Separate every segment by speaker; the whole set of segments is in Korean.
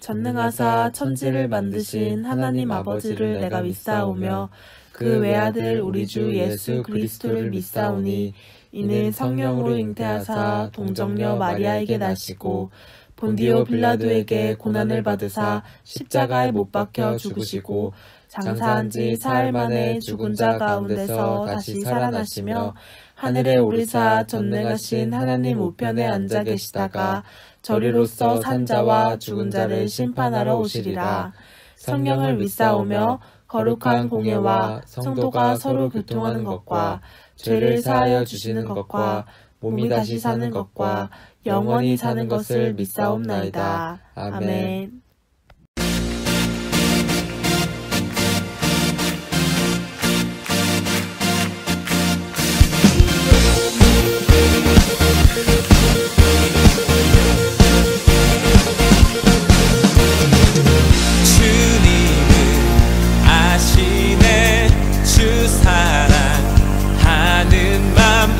Speaker 1: 전능하사 천지를 만드신 하나님 아버지를 내가 믿사오며 그 외아들 우리 주 예수 그리스도를 믿사오니 이는 성령으로 잉태하사 동정녀 마리아에게 나시고 본디오 빌라도에게 고난을 받으사 십자가에 못 박혀 죽으시고 장사한 지 사흘 만에 죽은 자 가운데서 다시 살아나시며 하늘에 오르사 전능하신 하나님 우편에 앉아 계시다가 저리로서 산 자와 죽은 자를 심판하러 오시리라. 성령을 믿사오며 거룩한 공예와 성도가 서로 교통하는 것과 죄를 사하여 주시는 것과 몸이 다시 사는 것과 영원히 사는 것을 믿사옵나이다. 아멘.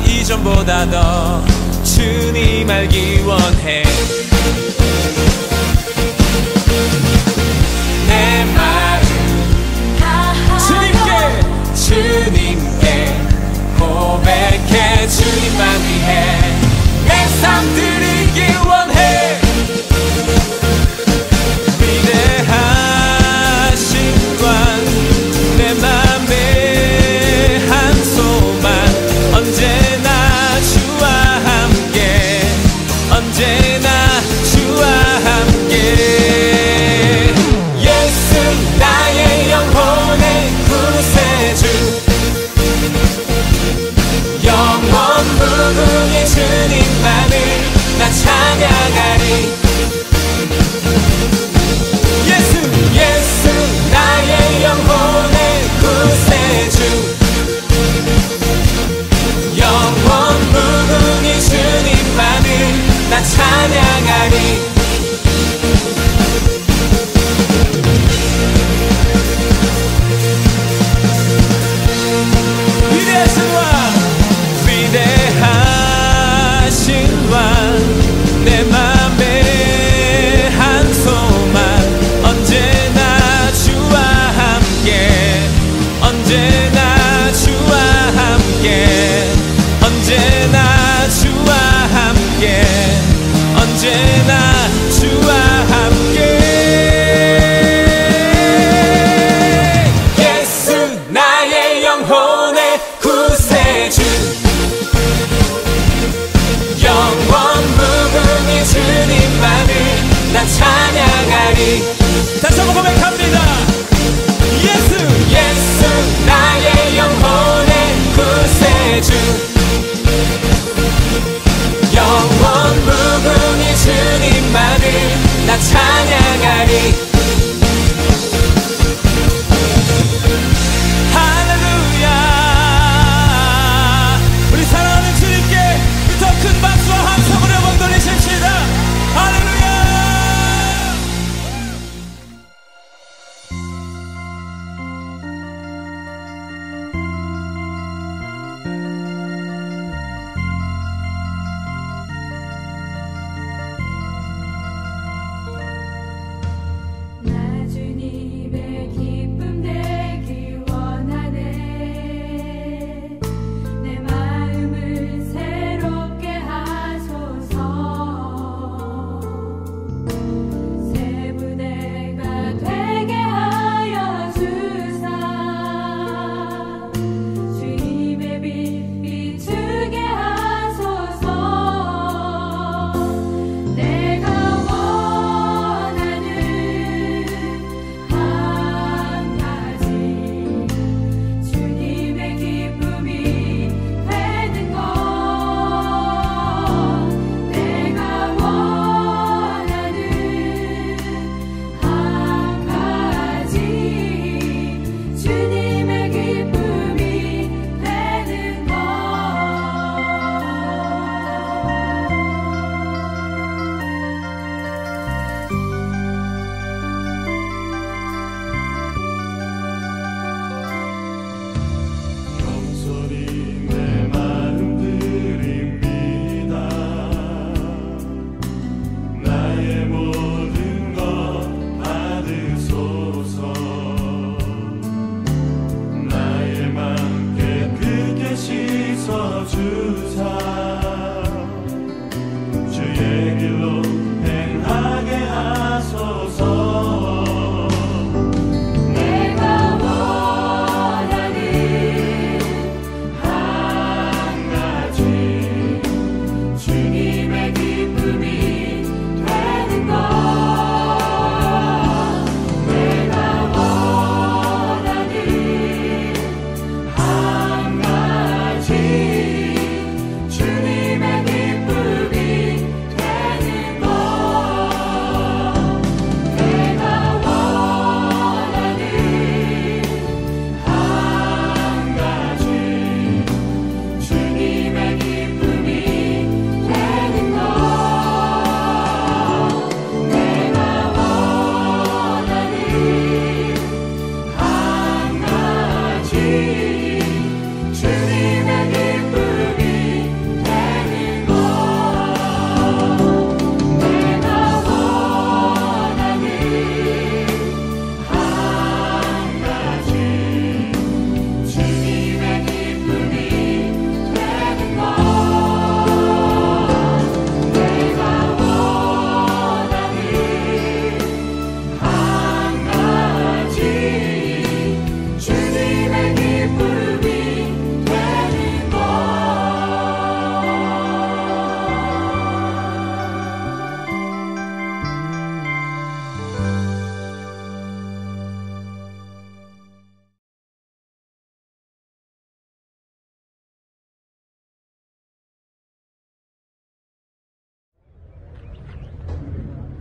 Speaker 2: 이전보다 더 주님 알기 원해. 내 마음 주님께 고백해. 주님만 위해 내 삶 드리기 원해. 위대하신 관 내 맘에 한 소망 언제나 주와 함께. 예수 나의 영혼의 구세주 영원 무궁의 주님만을 나 찬양하리. 예수 나의 영혼의 구세주 영원 무궁의 주님만을 나 찬양하리. 위대하신 왕 내 맘에 한 소망 언제나 주와 함께. 언제나 주와 함께. 언제나 주와 함께. 언제나 주와 함께. 예수 나의 영혼의 구세주 영원 무궁의 주님만을 나 찬양하리. 다시 한번 고백합니다. 예수 나의 영혼의 구세주 영원 무궁의 주님만을 나 찬양하리. 할렐루야. 우리 사랑하는 주님께 더 큰 박수와 함성으로 영광 돌리십시다. 할렐루야.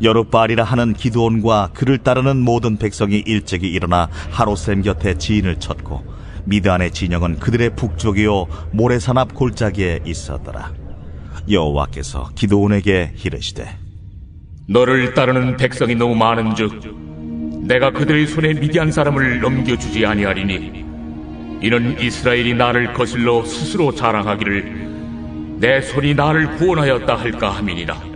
Speaker 3: 여룻바알이라 하는 기드온과 그를 따르는 모든 백성이 일찍이 일어나 하롯셈 곁에 지인을 쳤고 미드안의 진영은 그들의 북쪽이요 모래산 앞 골짜기에 있었더라. 여호와께서 기드온에게 이르시되
Speaker 4: 너를 따르는 백성이 너무 많은즉 내가 그들의 손에 미디안 사람을 넘겨주지 아니하리니 이는 이스라엘이 나를 거슬러 스스로 자랑하기를 내 손이 나를 구원하였다 할까 함이니라.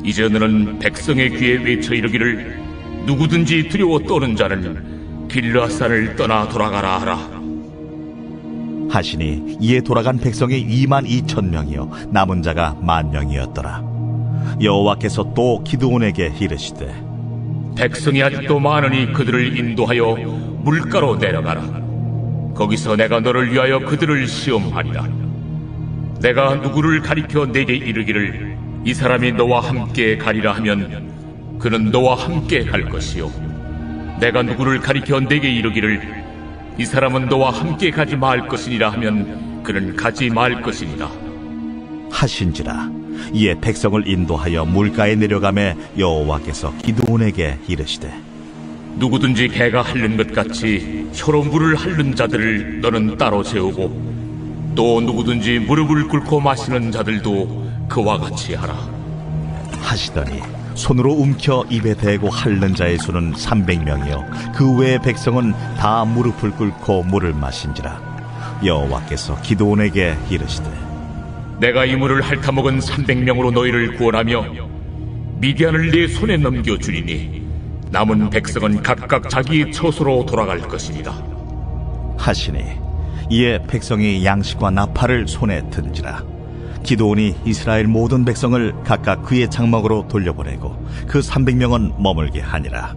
Speaker 4: 이제 너는 백성의 귀에 외쳐 이르기를 누구든지 두려워 떠는 자는 길르앗산을 떠나 돌아가라 하라
Speaker 3: 하시니 이에 돌아간 백성이 22,000명이요 남은 자가 10,000명이었더라. 여호와께서 또 기드온에게 이르시되
Speaker 4: 백성이 아직도 많으니 그들을 인도하여 물가로 내려가라. 거기서 내가 너를 위하여 그들을 시험하리라. 내가 누구를 가리켜 내게 이르기를 이 사람이 너와 함께 가리라 하면 그는 너와 함께 갈 것이요 내가 누구를 가리켜 내게 이르기를 이 사람은 너와 함께 가지 말 것이니라 하면 그는 가지 말 것이니라
Speaker 3: 하신지라. 이에 백성을 인도하여 물가에 내려가매 여호와께서 기드온에게 이르시되
Speaker 4: 누구든지 개가 핥는 것 같이 혀로 물을 핥는 자들을 너는 따로 세우고 또 누구든지 무릎을 꿇고 마시는 자들도 그와 같이 하라
Speaker 3: 하시더니 손으로 움켜 입에 대고 핥는 자의 수는 300명이요 그 외의 백성은 다 무릎을 꿇고 물을 마신지라. 여호와께서 기드온에게 이르시되
Speaker 4: 내가 이 물을 핥아먹은 300명으로 너희를 구원하며 미디안을 네 손에 넘겨주리니 남은 백성은 각각 자기 처소로 돌아갈 것이니라
Speaker 3: 하시니 이에 백성이 양식과 나팔을 손에 든지라. 기드온이 이스라엘 모든 백성을 각각 그의 장막으로 돌려보내고 그 300명은 머물게 하니라.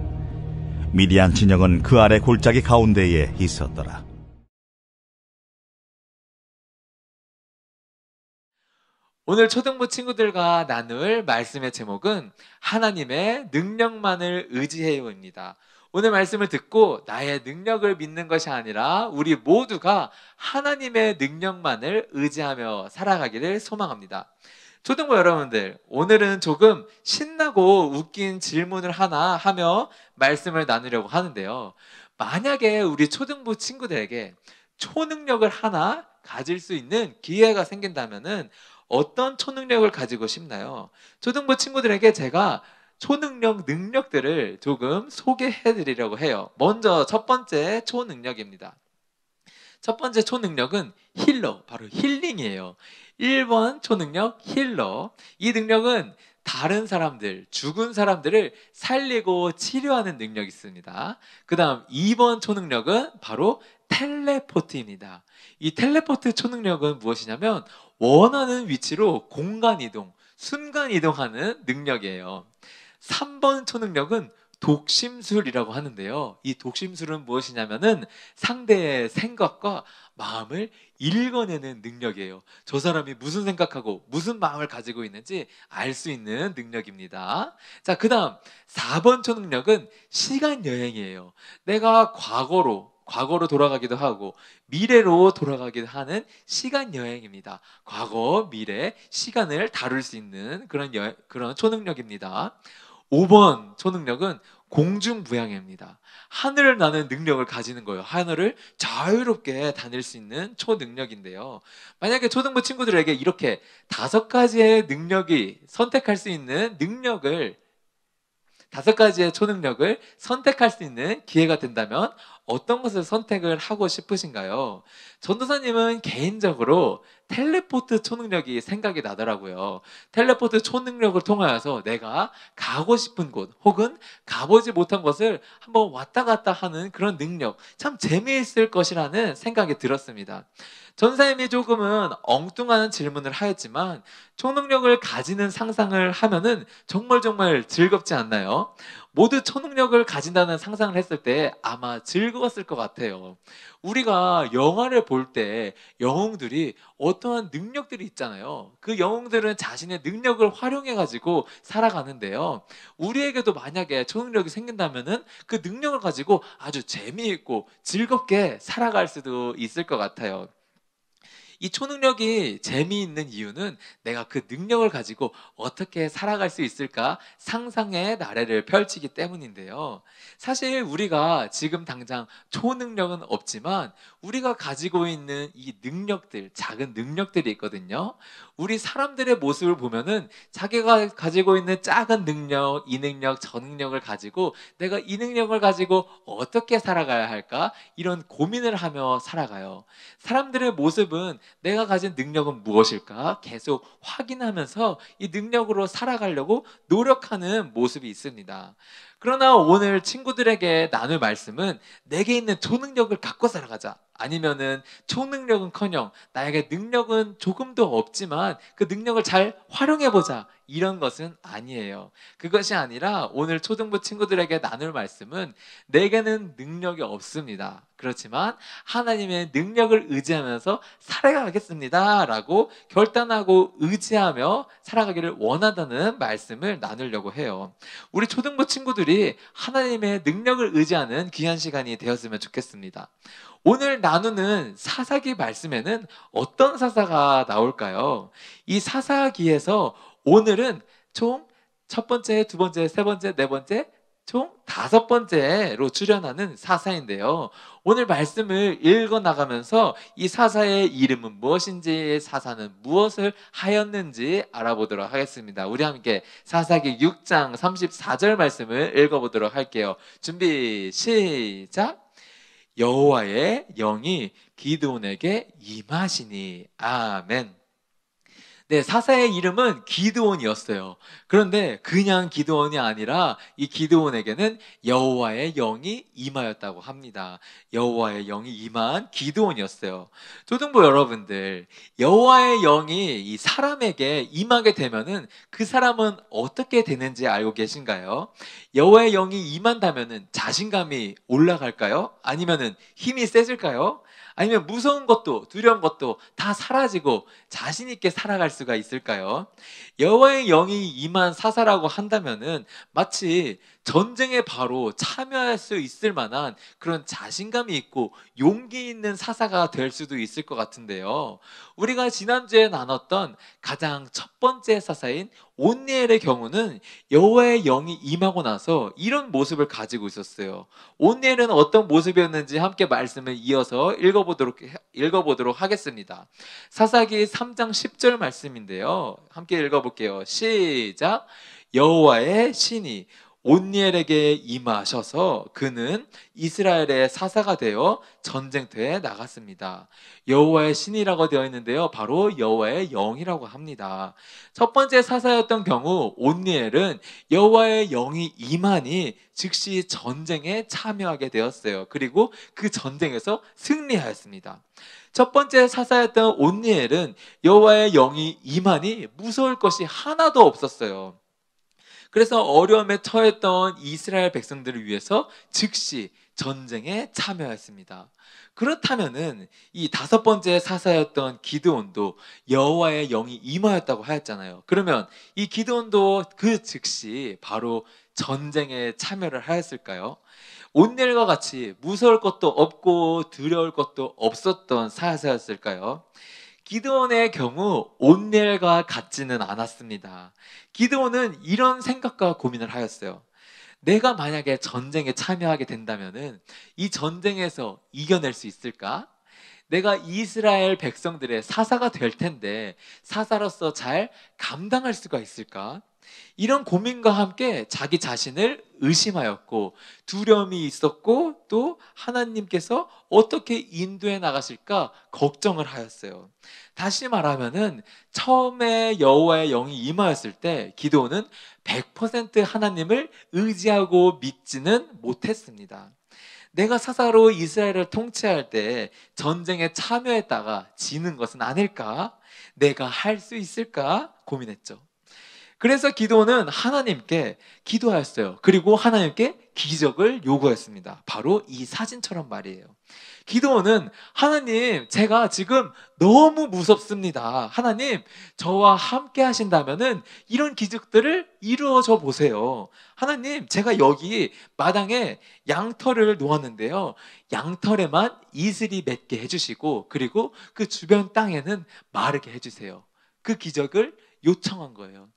Speaker 3: 미디안 진영은 그 아래 골짜기 가운데에 있었더라.
Speaker 1: 오늘 초등부 친구들과 나눌 말씀의 제목은 하나님의 능력만을 의지해요입니다. 오늘 말씀을 듣고 나의 능력을 믿는 것이 아니라 우리 모두가 하나님의 능력만을 의지하며 살아가기를 소망합니다. 초등부 여러분들, 오늘은 조금 신나고 웃긴 질문을 하나 하며 말씀을 나누려고 하는데요. 만약에 우리 초등부 친구들에게 초능력을 하나 가질 수 있는 기회가 생긴다면은 어떤 초능력을 가지고 싶나요? 초등부 친구들에게 제가 초능력, 능력들을 조금 소개해 드리려고 해요. 먼저 첫 번째 초능력입니다. 첫 번째 초능력은 힐러, 바로 힐링이에요. 1번 초능력 힐러. 이 능력은 다른 사람들, 죽은 사람들을 살리고 치료하는 능력이 있습니다. 그 다음 2번 초능력은 바로 텔레포트입니다. 이 텔레포트 초능력은 무엇이냐면 원하는 위치로 공간 이동, 순간 이동하는 능력이에요. 3번 초능력은 독심술이라고 하는데요. 이 독심술은 무엇이냐면은 상대의 생각과 마음을 읽어내는 능력이에요. 저 사람이 무슨 생각하고 무슨 마음을 가지고 있는지 알 수 있는 능력입니다. 자, 그 다음 4번 초능력은 시간여행이에요. 내가 과거로 돌아가기도 하고 미래로 돌아가기도 하는 시간여행입니다. 과거, 미래, 시간을 다룰 수 있는 그런 초능력입니다. 5번 초능력은 공중부양입니다. 하늘을 나는 능력을 가지는 거예요. 하늘을 자유롭게 다닐 수 있는 초능력인데요. 만약에 초등부 친구들에게 이렇게 5가지의 능력이 선택할 수 있는 5가지의 초능력을 선택할 수 있는 기회가 된다면 어떤 것을 선택을 하고 싶으신가요? 전도사님은 개인적으로 텔레포트 초능력이 생각이 나더라고요. 텔레포트 초능력을 통하여서 내가 가고 싶은 곳 혹은 가보지 못한 곳을 한번 왔다 갔다 하는 그런 능력, 참 재미있을 것이라는 생각이 들었습니다. 전사님이 조금은 엉뚱한 질문을 하였지만 초능력을 가지는 상상을 하면은 정말 즐겁지 않나요? 모두 초능력을 가진다는 상상을 했을 때 아마 즐거웠을 것 같아요. 우리가 영화를 볼 때 영웅들이 어떠한 능력들이 있잖아요. 그 영웅들은 자신의 능력을 활용해가지고 살아가는데요. 우리에게도 만약에 초능력이 생긴다면은 그 능력을 가지고 아주 재미있고 즐겁게 살아갈 수도 있을 것 같아요.
Speaker 5: 이 초능력이 재미있는 이유는 내가 그 능력을 가지고 어떻게 살아갈 수 있을까 상상의 나래를 펼치기 때문인데요. 사실 우리가 지금 당장 초능력은 없지만 우리가 가지고 있는 이 능력들, 작은 능력들이 있거든요. 우리 사람들의 모습을 보면은 자기가 가지고 있는 작은 능력, 이 능력, 저 능력을 가지고 내가 이 능력을 가지고 어떻게 살아가야 할까? 이런 고민을 하며 살아가요. 사람들의 모습은 내가 가진 능력은 무엇일까? 계속 확인하면서 이 능력으로 살아가려고 노력하는 모습이 있습니다. 그러나 오늘 친구들에게 나눌 말씀은 내게 있는 초능력을 갖고 살아가자. 아니면은 초능력은커녕 나에게 능력은 조금도 없지만 그 능력을 잘 활용해보자. 이런 것은 아니에요. 그것이 아니라 오늘 초등부 친구들에게 나눌 말씀은 내게는 능력이 없습니다. 그렇지만 하나님의 능력을 의지하면서 살아가겠습니다 라고 결단하고 의지하며 살아가기를 원한다는 말씀을 나누려고 해요. 우리 초등부 친구들이 하나님의 능력을 의지하는 귀한 시간이 되었으면 좋겠습니다. 오늘 나누는 사사기 말씀에는 어떤 사사가 나올까요? 이 사사기에서 오늘은 총 첫 번째, 두 번째, 세 번째, 네 번째, 총 5번째로 출연하는 사사인데요. 오늘 말씀을 읽어나가면서 이 사사의 이름은 무엇인지, 사사는 무엇을 하였는지 알아보도록 하겠습니다. 우리 함께 사사기 6장 34절 말씀을 읽어보도록 할게요. 준비, 시작! 여호와의 영이 기드온에게 임하시니. 아멘. 네, 사사의 이름은 기드온이었어요. 그런데 그냥 기드온이 아니라 이 기드온에게는 여호와의 영이 임하였다고 합니다. 여호와의 영이 임한 기드온이었어요. 초등부 여러분들, 여호와의 영이 이 사람에게 임하게 되면은 그 사람은 어떻게 되는지 알고 계신가요? 여호와의 영이 임한다면은 자신감이 올라갈까요? 아니면은 힘이 세질까요? 아니면 무서운 것도 두려운 것도 다 사라지고 자신 있게 살아갈 수가 있을까요? 여호와의 영이 임한 사사라고 한다면은 마치 전쟁에 바로 참여할 수 있을 만한 그런 자신감이 있고 용기 있는 사사가 될 수도 있을 것 같은데요. 우리가 지난주에 나눴던 가장 첫 번째 사사인 온니엘의 경우는 여호와의 영이 임하고 나서 이런 모습을 가지고 있었어요. 온니엘은 어떤 모습이었는지 함께 말씀을 이어서 읽어보도록 하겠습니다. 사사기 3장 10절 말씀인데요. 함께 읽어볼게요. 시작! 여호와의 신이 온니엘에게 임하셔서 그는 이스라엘의 사사가 되어 전쟁터에 나갔습니다. 여호와의 신이라고 되어 있는데요, 바로 여호와의 영이라고 합니다. 첫 번째 사사였던 경우 온니엘은 여호와의 영이 임하니 즉시 전쟁에 참여하게 되었어요. 그리고 그 전쟁에서 승리하였습니다. 첫 번째 사사였던 온니엘은 여호와의 영이 임하니 무서울 것이 하나도 없었어요. 그래서 어려움에 처했던 이스라엘 백성들을 위해서 즉시 전쟁에 참여했습니다. 그렇다면은 이 5번째 사사였던 기드온도 여호와의 영이 임하였다고 하였잖아요. 그러면 이 기드온도 그 즉시 바로 전쟁에 참여를 하였을까요? 온니엘과 같이 무서울 것도 없고 두려울 것도 없었던 사사였을까요? 기드온의 경우 온니엘과 같지는 않았습니다. 기드온은 이런 생각과 고민을 하였어요. 내가 만약에 전쟁에 참여하게 된다면은 이 전쟁에서 이겨낼 수 있을까? 내가 이스라엘 백성들의 사사가 될 텐데 사사로서 잘 감당할 수가 있을까? 이런 고민과 함께 자기 자신을 의심하였고 두려움이 있었고 또 하나님께서 어떻게 인도해 나가실까 걱정을 하였어요. 다시 말하면은 처음에 여호와의 영이 임하였을 때 기드온은 100% 하나님을 의지하고 믿지는 못했습니다. 내가 사사로 이스라엘을 통치할 때 전쟁에 참여했다가 지는 것은 아닐까? 내가 할 수 있을까? 고민했죠. 그래서 기드온은 하나님께 기도하였어요. 그리고 하나님께 기적을 요구했습니다. 바로 이 사진처럼 말이에요. 기드온은 하나님, 제가 지금 너무 무섭습니다. 하나님, 저와 함께 하신다면은 이런 기적들을 이루어져 보세요. 하나님, 제가 여기 마당에 양털을 놓았는데요. 양털에만 이슬이 맺게 해주시고, 그리고 그 주변 땅에는 마르게 해주세요. 그 기적을 요청한 거예요.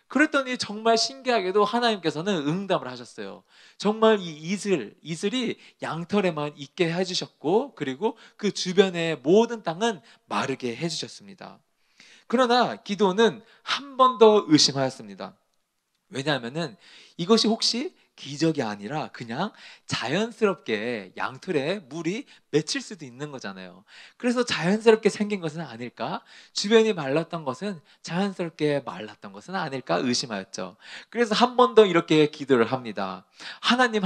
Speaker 5: 그랬더니 정말 신기하게도 하나님께서는 응답을 하셨어요. 정말 이 이슬이 양털에만 있게 해주셨고, 그리고 그 주변의 모든 땅은 마르게 해주셨습니다. 그러나 기드온은 한 번 더 의심하였습니다. 왜냐하면은 이것이 혹시 기적이 아니라 그냥 자연스럽게 양털에 물이 맺힐 수도 있는 거잖아요. 그래서 자연스럽게 생긴 것은 아닐까? 주변이 말랐던 것은 자연스럽게 말랐던 것은 아닐까? 의심하였죠. 그래서 한 번 더 이렇게 기도를 합니다. 하나님,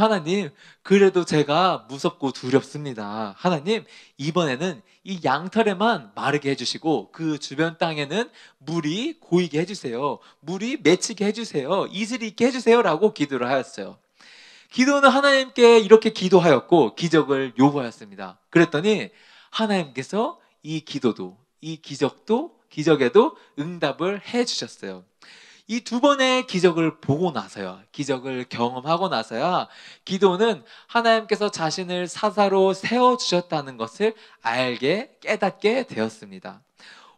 Speaker 5: 그래도 제가 무섭고 두렵습니다. 하나님, 이번에는 이 양털에만 마르게 해주시고 그 주변 땅에는 물이 고이게 해주세요. 물이 맺히게 해주세요. 이슬이 있게 해주세요. 라고 기도를 하였어요. 기도는 하나님께 이렇게 기도하였고 기적을 요구하였습니다. 그랬더니 하나님께서 이 기도도, 이 기적에도 응답을 해주셨어요. 이 두 번의 기적을 보고 나서야, 기적을 경험하고 나서야 기도는 하나님께서 자신을 사사로 세워주셨다는 것을 깨닫게 되었습니다.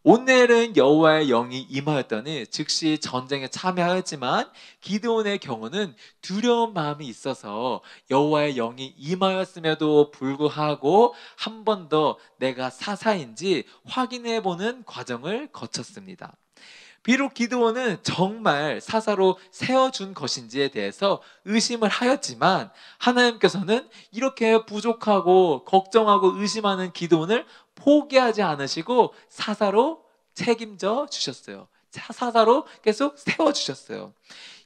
Speaker 5: 온날은 여호와의 영이 임하였더니 즉시 전쟁에 참여하였지만 기드온의 경우는 두려운 마음이 있어서 여호와의 영이 임하였음에도 불구하고 한 번 더 내가 사사인지 확인해보는 과정을 거쳤습니다. 비록 기드온은 정말 사사로 세워준 것인지에 대해서 의심을 하였지만 하나님께서는 이렇게 부족하고 걱정하고 의심하는 기드온을 포기하지 않으시고 사사로 책임져 주셨어요. 사사로 계속 세워주셨어요.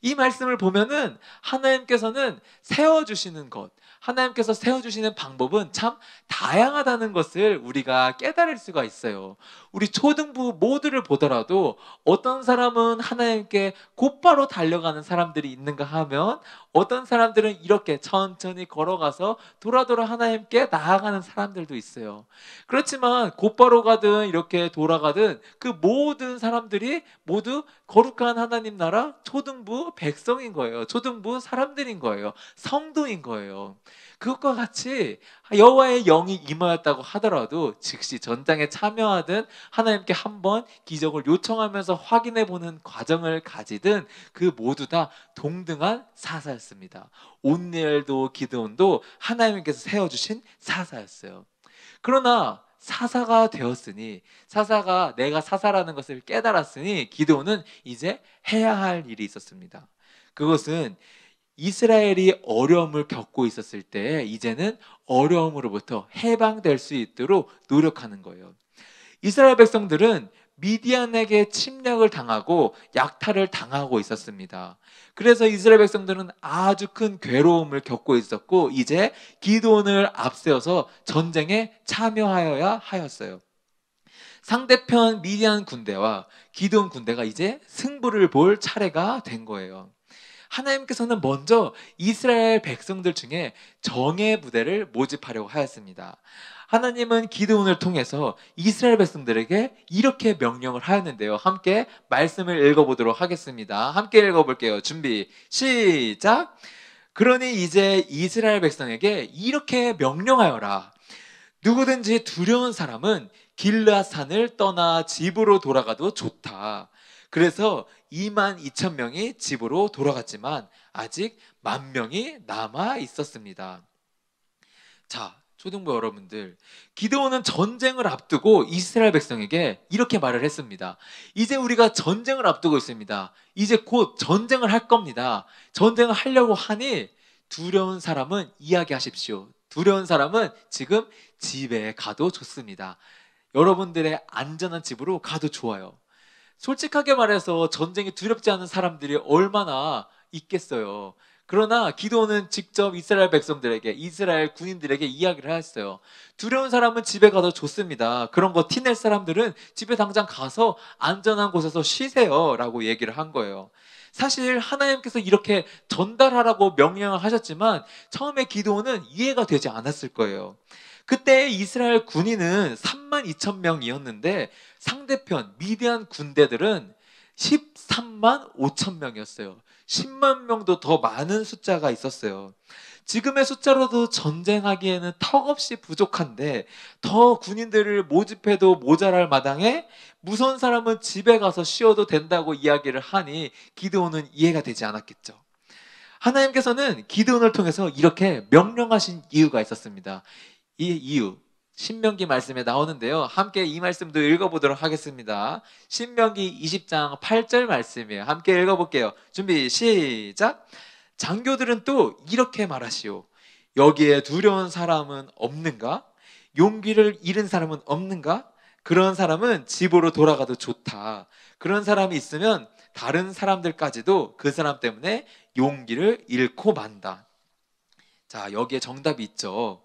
Speaker 5: 이 말씀을 보면은 하나님께서는 세워주시는 것, 하나님께서 세워주시는 방법은 참 다양하다는 것을 우리가 깨달을 수가 있어요. 우리 초등부 모두를 보더라도 어떤 사람은 하나님께 곧바로 달려가는 사람들이 있는가 하면 어떤 사람들은 이렇게 천천히 걸어가서 돌아 하나님께 나아가는 사람들도 있어요. 그렇지만 곧바로 가든 이렇게 돌아가든 그 모든 사람들이 모두 거룩한 하나님 나라 초등부 백성인 거예요. 초등부 사람들인 거예요. 성도인 거예요. 그것과 같이 여호와의 영이 임하였다고 하더라도 즉시 전장에 참여하든 하나님께 한번 기적을 요청하면서 확인해보는 과정을 가지든 그 모두 다 동등한 사사였습니다. 온니엘도 기드온도 하나님께서 세워주신 사사였어요. 그러나 사사가 되었으니, 사사가 내가 사사라는 것을 깨달았으니 기드온은 이제 해야 할 일이 있었습니다. 그것은 이스라엘이 어려움을 겪고 있었을 때 이제는 어려움으로부터 해방될 수 있도록 노력하는 거예요. 이스라엘 백성들은 미디안에게 침략을 당하고 약탈을 당하고 있었습니다. 그래서 이스라엘 백성들은 아주 큰 괴로움을 겪고 있었고 이제 기드온을 앞세워서 전쟁에 참여하여야 하였어요. 상대편 미디안 군대와 기드온 군대가 이제 승부를 볼 차례가 된 거예요. 하나님께서는 먼저 이스라엘 백성들 중에 정예 부대를 모집하려고 하였습니다. 하나님은 기드온을 통해서 이스라엘 백성들에게 이렇게 명령을 하였는데요. 함께 말씀을 읽어보도록 하겠습니다. 함께 읽어볼게요. 준비, 시작! 그러니 이제 이스라엘 백성에게 이렇게 명령하여라. 누구든지 두려운 사람은 길르앗산을 떠나 집으로 돌아가도 좋다. 그래서 22,000명이 집으로 돌아갔지만 아직 10,000명이 남아 있었습니다. 자, 초등부 여러분들, 기드온은 전쟁을 앞두고 이스라엘 백성에게 이렇게 말을 했습니다. 이제 우리가 전쟁을 앞두고 있습니다. 이제 곧 전쟁을 할 겁니다. 전쟁을 하려고 하니 두려운 사람은 이야기하십시오. 두려운 사람은 지금 집에 가도 좋습니다. 여러분들의 안전한 집으로 가도 좋아요. 솔직하게 말해서 전쟁이 두렵지 않은 사람들이 얼마나 있겠어요. 그러나 기드온은 직접 이스라엘 백성들에게, 이스라엘 군인들에게 이야기를 했어요. 두려운 사람은 집에 가도 좋습니다. 그런 거 티낼 사람들은 집에 당장 가서 안전한 곳에서 쉬세요 라고 얘기를 한 거예요. 사실 하나님께서 이렇게 전달하라고 명령을 하셨지만 처음에 기드온은 이해가 되지 않았을 거예요. 그때 이스라엘 군인은 32,000명이었는데 상대편 미디안 군대들은 13만 5천 명이었어요. 10만 명도 더 많은 숫자가 있었어요. 지금의 숫자로도 전쟁하기에는 턱없이 부족한데 더 군인들을 모집해도 모자랄 마당에 무서운 사람은 집에 가서 쉬어도 된다고 이야기를 하니 기드온은 이해가 되지 않았겠죠. 하나님께서는 기드온을 통해서 이렇게 명령하신 이유가 있었습니다. 이 이유 신명기 말씀에 나오는데요. 함께 이 말씀도 읽어보도록 하겠습니다. 신명기 20장 8절 말씀이에요. 함께 읽어볼게요. 준비 시작. 장교들은 또 이렇게 말하시오. 여기에 두려운 사람은 없는가? 용기를 잃은 사람은 없는가? 그런 사람은 집으로 돌아가도 좋다. 그런 사람이 있으면 다른 사람들까지도 그 사람 때문에 용기를 잃고 만다. 자, 여기에 정답이 있죠.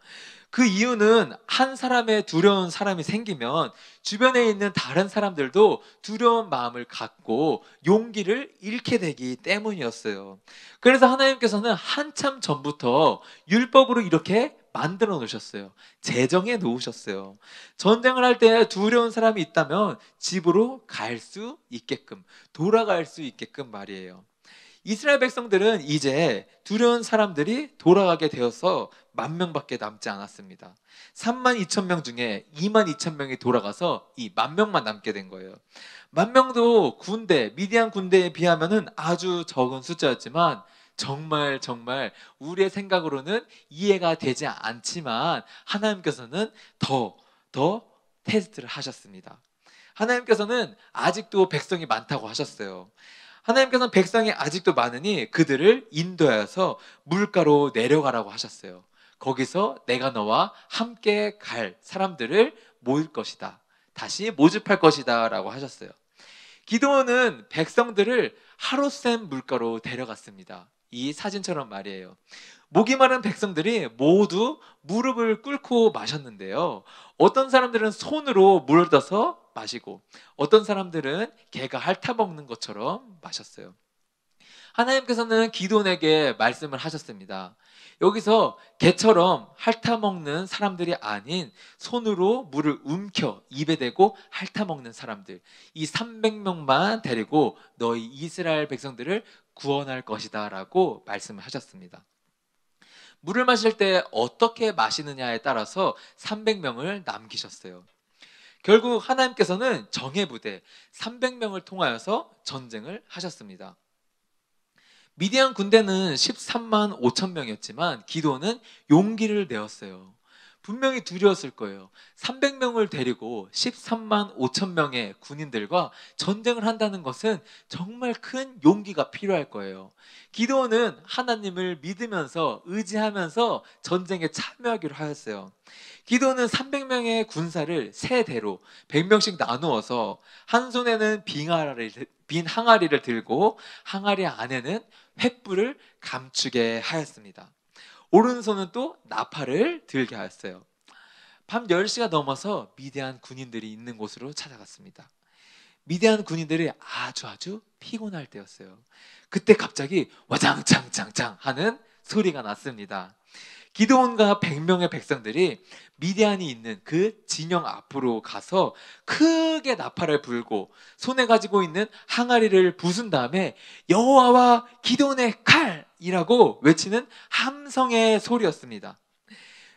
Speaker 5: 그 이유는 한 사람의 두려운 사람이 생기면 주변에 있는 다른 사람들도 두려운 마음을 갖고 용기를 잃게 되기 때문이었어요. 그래서 하나님께서는 한참 전부터 율법으로 이렇게 만들어 놓으셨어요. 제정해 놓으셨어요. 전쟁을 할 때 두려운 사람이 있다면 집으로 갈 수 있게끔, 돌아갈 수 있게끔 말이에요. 이스라엘 백성들은 이제 두려운 사람들이 돌아가게 되어서 10,000명밖에 남지 않았습니다. 32,000명 중에 22,000명이 돌아가서 이 10,000명만 남게 된 거예요. 10,000명도 군대, 미디안 군대에 비하면은 아주 적은 숫자였지만 정말 우리의 생각으로는 이해가 되지 않지만 하나님께서는 더 테스트를 하셨습니다. 하나님께서는 아직도 백성이 많다고 하셨어요. 하나님께서는 백성이 아직도 많으니 그들을 인도하여서 물가로 내려가라고 하셨어요. 거기서 내가 너와 함께 갈 사람들을 모을 것이다. 다시 모집할 것이다 라고 하셨어요. 기드온은 백성들을 하룻샘 물가로 데려갔습니다. 이 사진처럼 말이에요. 목이 마른 백성들이 모두 무릎을 꿇고 마셨는데요. 어떤 사람들은 손으로 물을 떠서 마시고 어떤 사람들은 개가 핥아먹는 것처럼 마셨어요. 하나님께서는 기드온에게 말씀을 하셨습니다. 여기서 개처럼 핥아먹는 사람들이 아닌 손으로 물을 움켜 입에 대고 핥아먹는 사람들, 이 300명만 데리고 너희 이스라엘 백성들을 구원할 것이다 라고 말씀을 하셨습니다. 물을 마실 때 어떻게 마시느냐에 따라서 300명을 남기셨어요. 결국 하나님께서는 정예부대 300명을 통하여서 전쟁을 하셨습니다. 미디안 군대는 13만 5천 명이었지만 기드온은 용기를 내었어요. 분명히 두려웠을 거예요. 300명을 데리고 13만 5천 명의 군인들과 전쟁을 한다는 것은 정말 큰 용기가 필요할 거예요. 기드온은 하나님을 믿으면서 의지하면서 전쟁에 참여하기로 하였어요. 기드온은 300명의 군사를 세 대로 100명씩 나누어서 한 손에는 빈 항아리를 들고 항아리 안에는 횃불을 감추게 하였습니다. 오른손은 또 나팔을 들게 하였어요. 밤 10시가 넘어서 미디안 군인들이 있는 곳으로 찾아갔습니다. 미디안 군인들이 아주 피곤할 때였어요. 그때 갑자기 와장창창창 하는 소리가 났습니다. 기드온과 100명의 백성들이 미디안이 있는 그 진영 앞으로 가서 크게 나팔을 불고 손에 가지고 있는 항아리를 부순 다음에 여호와와 기드온의 칼이라고 외치는 함성의 소리였습니다.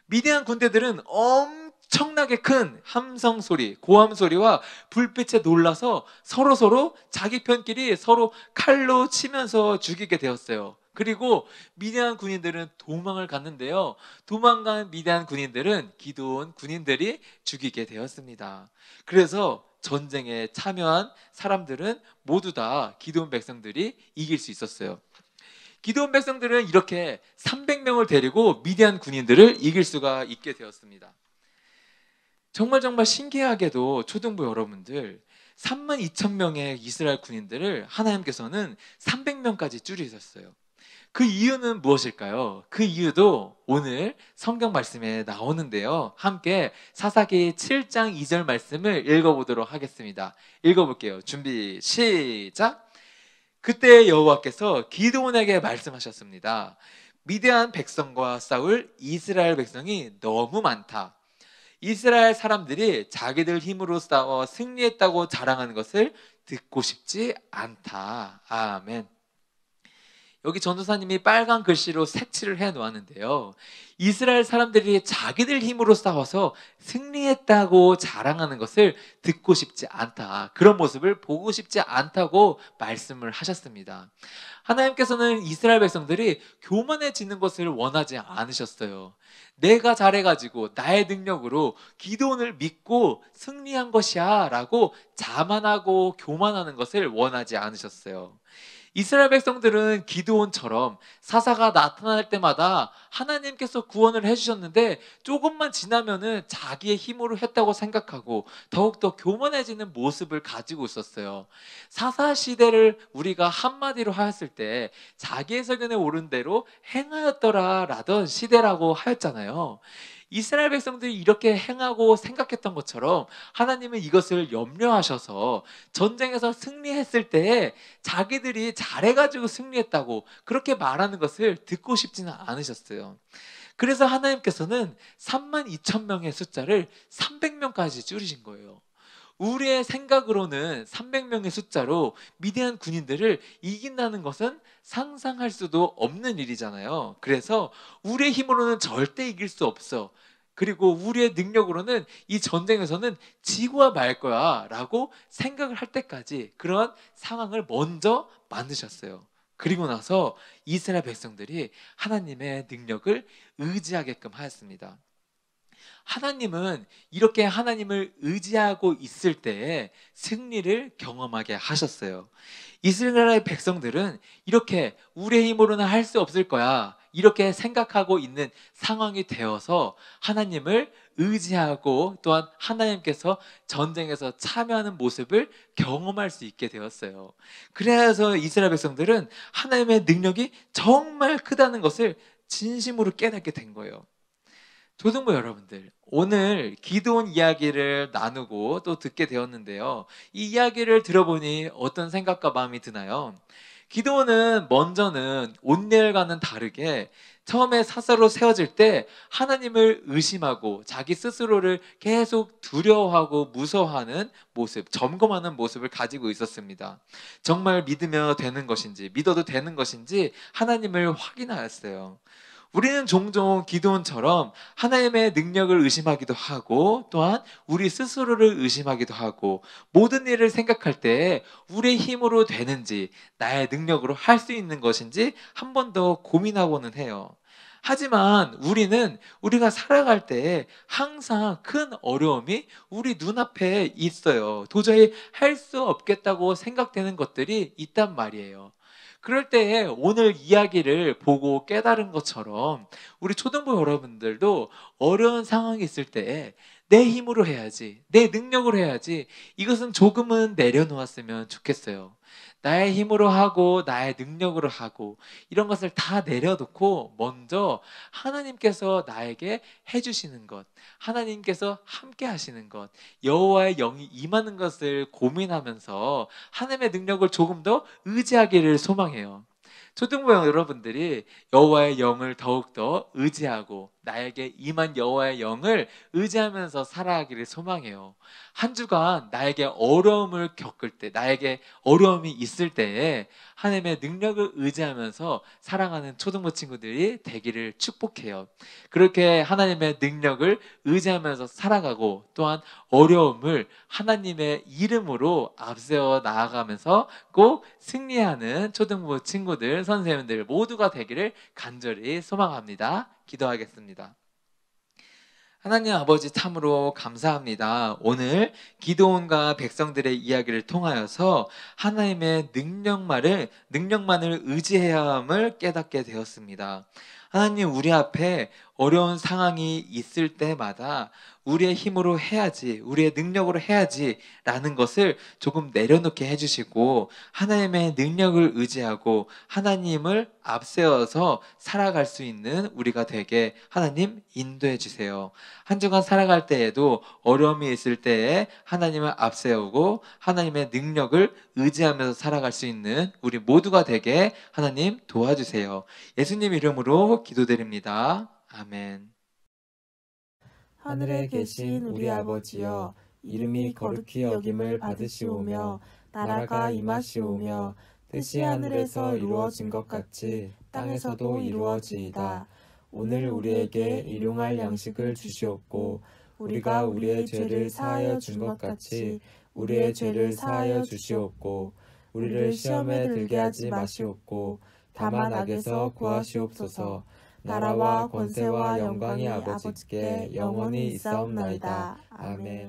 Speaker 5: 미디안 군대들은 엄청나게 큰 함성 소리, 고함 소리와 불빛에 놀라서 서로 자기 편끼리 서로 칼로 치면서 죽이게 되었어요. 그리고 미디안 군인들은 도망을 갔는데요. 도망간 미디안 군인들은 기드온 군인들이 죽이게 되었습니다. 그래서 전쟁에 참여한 사람들은 모두 다 기드온 백성들이 이길 수 있었어요. 기드온 백성들은 이렇게 300명을 데리고 미디안 군인들을 이길 수가 있게 되었습니다. 정말 신기하게도 초등부 여러분들 32,000명의 이스라엘 군인들을 하나님께서는 300명까지 줄이셨어요. 그 이유는 무엇일까요? 그 이유도 오늘 성경 말씀에 나오는데요. 함께 사사기 7장 2절 말씀을 읽어보도록 하겠습니다. 읽어볼게요. 준비 시작. 그때 여호와께서 기드온에게 말씀하셨습니다. 미디안 백성과 싸울 이스라엘 백성이 너무 많다. 이스라엘 사람들이 자기들 힘으로 싸워 승리했다고 자랑하는 것을 듣고 싶지 않다. 아멘. 여기 전도사님이 빨간 글씨로 색칠을 해 놓았는데요. 이스라엘 사람들이 자기들 힘으로 싸워서 승리했다고 자랑하는 것을 듣고 싶지 않다. 그런 모습을 보고 싶지 않다고 말씀을 하셨습니다. 하나님께서는 이스라엘 백성들이 교만해지는 것을 원하지 않으셨어요. 내가 잘해가지고 나의 능력으로 기도원을 믿고 승리한 것이야 라고 자만하고 교만하는 것을 원하지 않으셨어요. 이스라엘 백성들은 기드온처럼 사사가 나타날 때마다 하나님께서 구원을 해주셨는데 조금만 지나면은 자기의 힘으로 했다고 생각하고 더욱더 교만해지는 모습을 가지고 있었어요. 사사 시대를 우리가 한마디로 하였을 때 자기의 소견에 오른 대로 행하였더라 라던 시대라고 하였잖아요. 이스라엘 백성들이 이렇게 행하고 생각했던 것처럼 하나님은 이것을 염려하셔서 전쟁에서 승리했을 때에 자기들이 잘해가지고 승리했다고 그렇게 말하는 것을 듣고 싶지는 않으셨어요. 그래서 하나님께서는 32,000명의 숫자를 300명까지 줄이신 거예요. 우리의 생각으로는 300명의 숫자로 미디안 군인들을 이긴다는 것은 상상할 수도 없는 일이잖아요. 그래서 우리의 힘으로는 절대 이길 수 없어. 그리고 우리의 능력으로는 이 전쟁에서는 지고야 말 거야 라고 생각을 할 때까지 그런 상황을 먼저 만드셨어요. 그리고 나서 이스라엘 백성들이 하나님의 능력을 의지하게끔 하였습니다. 하나님은 이렇게 하나님을 의지하고 있을 때에 승리를 경험하게 하셨어요. 이스라엘 백성들은 이렇게 우리의 힘으로는 할 수 없을 거야 이렇게 생각하고 있는 상황이 되어서 하나님을 의지하고 또한 하나님께서 전쟁에서 참여하는 모습을 경험할 수 있게 되었어요. 그래서 이스라엘 백성들은 하나님의 능력이 정말 크다는 것을 진심으로 깨닫게 된 거예요. 초등부 여러분들, 오늘 기드온 이야기를 나누고 또 듣게 되었는데요. 이 이야기를 들어보니 어떤 생각과 마음이 드나요? 기드온은 먼저는 온넬과는 다르게 처음에 사사로 세워질 때 하나님을 의심하고 자기 스스로를 계속 두려워하고 무서워하는 모습, 점검하는 모습을 가지고 있었습니다. 정말 믿으면 되는 것인지, 믿어도 되는 것인지 하나님을 확인하였어요. 우리는 종종 기드온처럼 하나님의 능력을 의심하기도 하고 또한 우리 스스로를 의심하기도 하고 모든 일을 생각할 때 우리의 힘으로 되는지 나의 능력으로 할 수 있는 것인지 한 번 더 고민하고는 해요. 하지만 우리는 우리가 살아갈 때 항상 큰 어려움이 우리 눈앞에 있어요. 도저히 할 수 없겠다고 생각되는 것들이 있단 말이에요. 그럴 때 오늘 이야기를 보고 깨달은 것처럼 우리 초등부 여러분들도 어려운 상황이 있을 때 내 힘으로 해야지, 내 능력으로 해야지, 이것은 조금은 내려놓았으면 좋겠어요. 나의 힘으로 하고 나의 능력으로 하고 이런 것을 다 내려놓고 먼저 하나님께서 나에게 해주시는 것, 하나님께서 함께 하시는 것, 여호와의 영이 임하는 것을 고민하면서 하나님의 능력을 조금 더 의지하기를 소망해요. 초등부 여러분들이 여호와의 영을 더욱더 의지하고 나에게 임한 여호와의 영을 의지하면서 살아가기를 소망해요. 한 주간 나에게 어려움을 겪을 때, 나에게 어려움이 있을 때에 하나님의 능력을 의지하면서 살아가는 초등부 친구들이 되기를 축복해요. 그렇게 하나님의 능력을 의지하면서 살아가고 또한 어려움을 하나님의 이름으로 앞세워 나아가면서 꼭 승리하는 초등부 친구들, 선생님들 모두가 되기를 간절히 소망합니다. 기도하겠습니다. 하나님 아버지 참으로 감사합니다. 오늘 기드온과 백성들의 이야기를 통하여서 하나님의 능력만을 의지해야 함을 깨닫게 되었습니다. 하나님 우리 앞에 어려운 상황이 있을 때마다 우리의 힘으로 해야지, 우리의 능력으로 해야지 라는 것을 조금 내려놓게 해주시고 하나님의 능력을 의지하고 하나님을 앞세워서 살아갈 수 있는 우리가 되게 하나님 인도해 주세요. 한 주간 살아갈 때에도 어려움이 있을 때에 하나님을 앞세우고 하나님의 능력을 의지하면서 살아갈 수 있는 우리 모두가 되게 하나님 도와주세요. 예수님 이름으로 기도드립니다. 아멘.
Speaker 1: 하늘에 계신 우리 아버지여, 이름이 거룩히 여김을 받으시오며 나라가 임하시오며 뜻이 하늘에서 이루어진 것 같이 땅에서도 이루어지이다. 오늘 우리에게 일용할 양식을 주시옵고 우리가 우리의 죄를 사하여 준 것 같이 우리의 죄를 사하여 주시옵고 우리를 시험에 들게 하지 마시옵고 다만 악에서 구하시옵소서. 나라와 권세와 영광이 아버지께 영원히 있사옵나이다. 아멘.